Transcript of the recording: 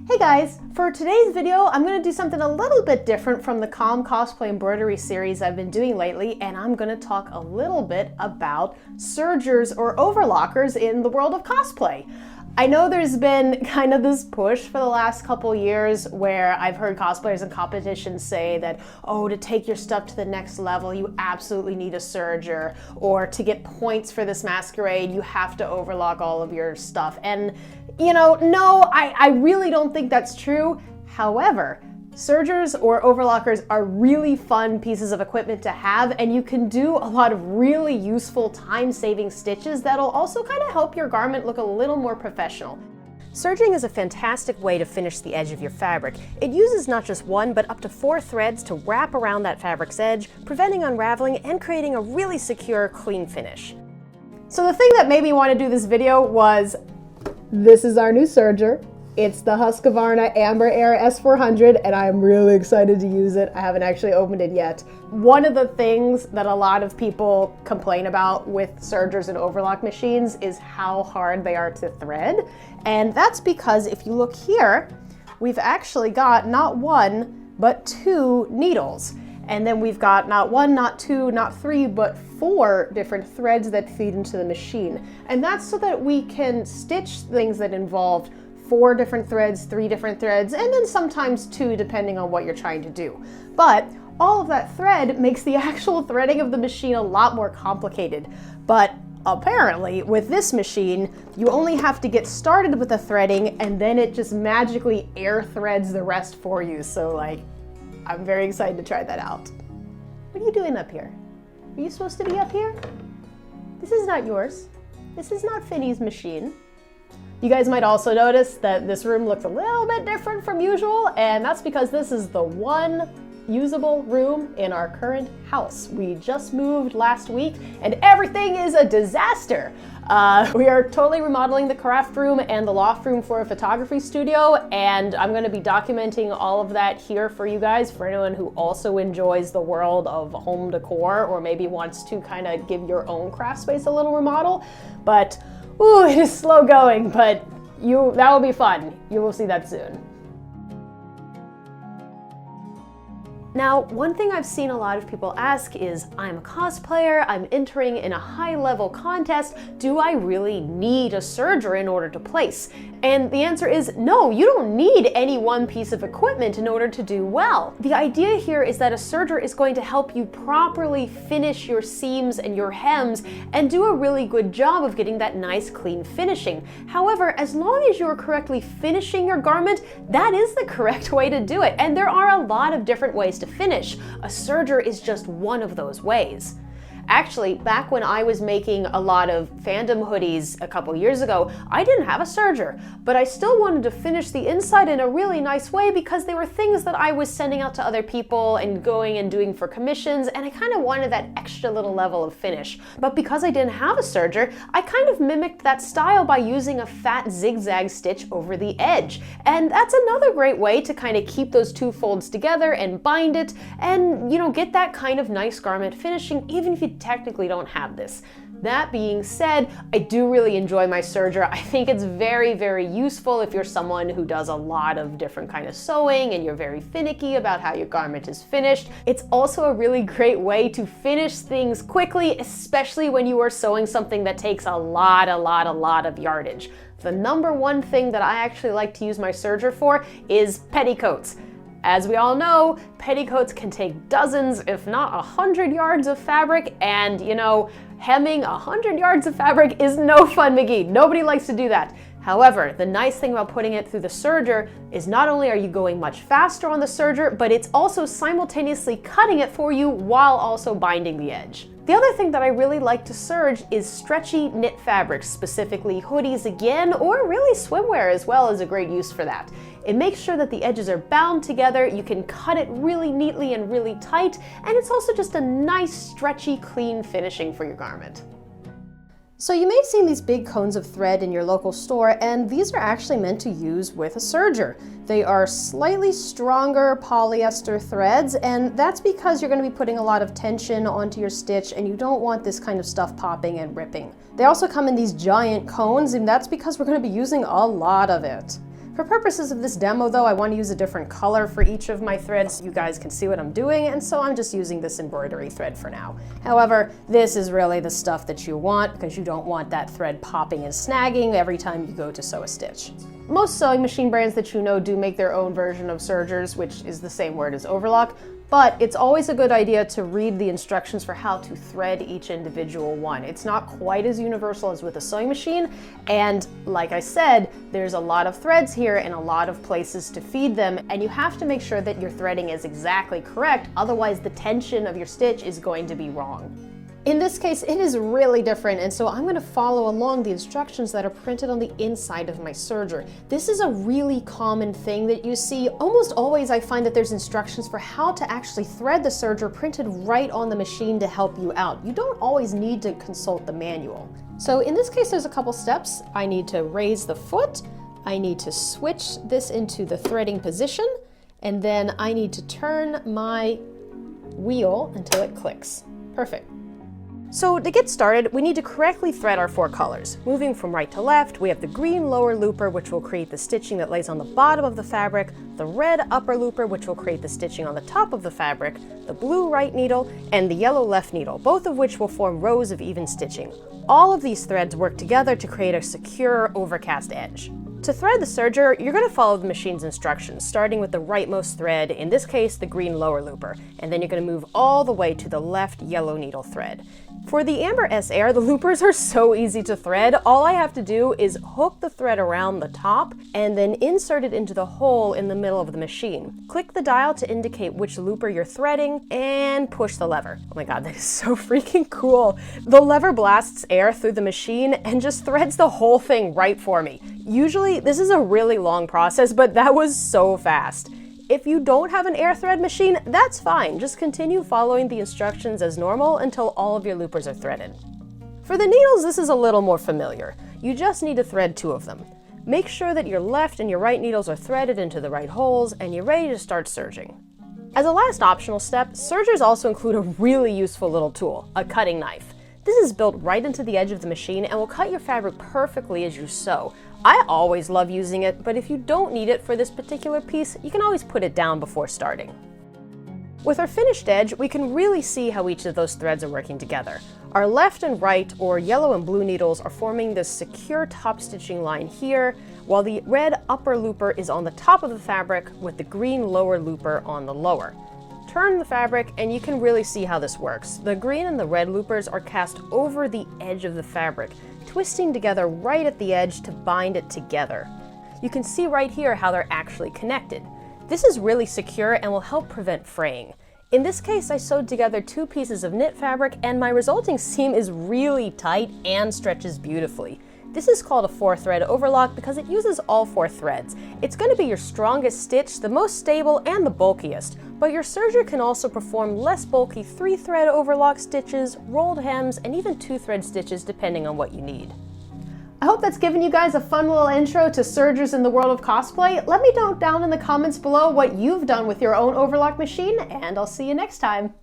Hey guys, for today's video, I'm going to do something a little bit different from the calm cosplay embroidery series I've been doing lately, and I'm going to talk a little bit about sergers or overlockers in the world of cosplay. I know there's been kind of this push for the last couple years where I've heard cosplayers in competitions say that, oh, to take your stuff to the next level, you absolutely need a serger, or to get points for this masquerade, you have to overlock all of your stuff. And you know, no, I really don't think that's true. However, sergers or overlockers are really fun pieces of equipment to have, and you can do a lot of really useful time-saving stitches that'll also kind of help your garment look a little more professional. Serging is a fantastic way to finish the edge of your fabric. It uses not just one, but up to 4 threads to wrap around that fabric's edge, preventing unraveling and creating a really secure, clean finish. So the thing that made me want to do this video was, this is our new serger. It's the Husqvarna Amber Air-S400, and I'm really excited to use it. I haven't actually opened it yet. One of the things that a lot of people complain about with sergers and overlock machines is how hard they are to thread. And that's because if you look here, we've actually got not 1, but 2 needles. And then we've got not 1, not 2, not 3, but 4 different threads that feed into the machine. And that's so that we can stitch things that involve 4 different threads, 3 different threads, and then sometimes 2 depending on what you're trying to do. But all of that thread makes the actual threading of the machine a lot more complicated. But apparently, with this machine, you only have to get started with the threading and then it just magically air threads the rest for you. So like, I'm very excited to try that out. What are you doing up here? Are you supposed to be up here? This is not yours. This is not Finny's machine. You guys might also notice that this room looks a little bit different from usual, and that's because this is the one usable room in our current house. We just moved last week and everything is a disaster. We are totally remodeling the craft room and the loft room for a photography studio, and I'm going to be documenting all of that here for you guys, for anyone who also enjoys the world of home decor or maybe wants to kind of give your own craft space a little remodel. But ooh, it is slow going, but that will be fun. You will see that soon. Now, one thing I've seen a lot of people ask is, I'm a cosplayer, I'm entering in a high-level contest, do I really need a serger in order to place? And the answer is no, you don't need any one piece of equipment in order to do well. The idea here is that a serger is going to help you properly finish your seams and your hems and do a really good job of getting that nice clean finishing. However, as long as you're correctly finishing your garment, that is the correct way to do it. And there are a lot of different ways to finish. A serger is just one of those ways. Actually, back when I was making a lot of fandom hoodies a couple years ago, I didn't have a serger, but I still wanted to finish the inside in a really nice way because they were things that I was sending out to other people and going and doing for commissions, and I kind of wanted that extra little level of finish. But because I didn't have a serger, I kind of mimicked that style by using a fat zigzag stitch over the edge. And that's another great way to kind of keep those 2 folds together and bind it and, you know, get that kind of nice garment finishing even if you technically don't have this. That being said, I do really enjoy my serger. I think it's very, very useful if you're someone who does a lot of different kind of sewing and you're very finicky about how your garment is finished. It's also a really great way to finish things quickly, especially when you are sewing something that takes a lot of yardage. The number one thing that I actually like to use my serger for is petticoats. As we all know, petticoats can take dozens, if not 100 yards of fabric, and you know, hemming 100 yards of fabric is no fun, McGee. Nobody likes to do that. However, the nice thing about putting it through the serger is not only are you going much faster on the serger, but it's also simultaneously cutting it for you while also binding the edge. The other thing that I really like to serge is stretchy knit fabrics, specifically hoodies again, or really swimwear as well is a great use for that. It makes sure that the edges are bound together, you can cut it really neatly and really tight, and it's also just a nice, stretchy, clean finishing for your garment. So you may have seen these big cones of thread in your local store, and these are actually meant to use with a serger. They are slightly stronger polyester threads, and that's because you're going to be putting a lot of tension onto your stitch and you don't want this kind of stuff popping and ripping. They also come in these giant cones, and that's because we're going to be using a lot of it. For purposes of this demo though, I want to use a different color for each of my threads so you guys can see what I'm doing, and so I'm just using this embroidery thread for now. However, this is really the stuff that you want because you don't want that thread popping and snagging every time you go to sew a stitch. Most sewing machine brands that you know do make their own version of sergers, which is the same word as overlock, but it's always a good idea to read the instructions for how to thread each individual one. It's not quite as universal as with a sewing machine, and like I said, there's a lot of threads here and a lot of places to feed them, and you have to make sure that your threading is exactly correct, otherwise the tension of your stitch is going to be wrong. In this case, it is really different, and so I'm going to follow along the instructions that are printed on the inside of my serger. This is a really common thing that you see. Almost always I find that there's instructions for how to actually thread the serger printed right on the machine to help you out. You don't always need to consult the manual. So in this case, there's a couple steps. I need to raise the foot, I need to switch this into the threading position, and then I need to turn my wheel until it clicks. Perfect. So to get started, we need to correctly thread our 4 colors. Moving from right to left, we have the green lower looper, which will create the stitching that lays on the bottom of the fabric, the red upper looper, which will create the stitching on the top of the fabric, the blue right needle, and the yellow left needle, both of which will form rows of even stitching. All of these threads work together to create a secure overcast edge. To thread the serger, you're going to follow the machine's instructions, starting with the rightmost thread, in this case the green lower looper, and then you're going to move all the way to the left yellow needle thread. For the Amber S-Air, the loopers are so easy to thread. All I have to do is hook the thread around the top and then insert it into the hole in the middle of the machine. Click the dial to indicate which looper you're threading and push the lever. Oh my god, that is so freaking cool. The lever blasts air through the machine and just threads the whole thing right for me. Usually this is a really long process, but that was so fast. If you don't have an air thread machine, that's fine. Just continue following the instructions as normal until all of your loopers are threaded. For the needles, this is a little more familiar. You just need to thread 2 of them. Make sure that your left and your right needles are threaded into the right holes and you're ready to start serging. As a last optional step, sergers also include a really useful little tool, a cutting knife. This is built right into the edge of the machine and will cut your fabric perfectly as you sew. I always love using it, but if you don't need it for this particular piece, you can always put it down before starting. With our finished edge, we can really see how each of those threads are working together. Our left and right, or yellow and blue needles, are forming this secure top stitching line here, while the red upper looper is on the top of the fabric with the green lower looper on the lower. Turn the fabric and you can really see how this works. The green and the red loopers are cast over the edge of the fabric, twisting together right at the edge to bind it together. You can see right here how they're actually connected. This is really secure and will help prevent fraying. In this case, I sewed together 2 pieces of knit fabric and my resulting seam is really tight and stretches beautifully. This is called a 4-thread overlock because it uses all 4 threads. It's going to be your strongest stitch, the most stable, and the bulkiest, but your serger can also perform less bulky 3-thread overlock stitches, rolled hems, and even 2-thread stitches depending on what you need. I hope that's given you guys a fun little intro to sergers in the world of cosplay. Let me know down in the comments below what you've done with your own overlock machine, and I'll see you next time.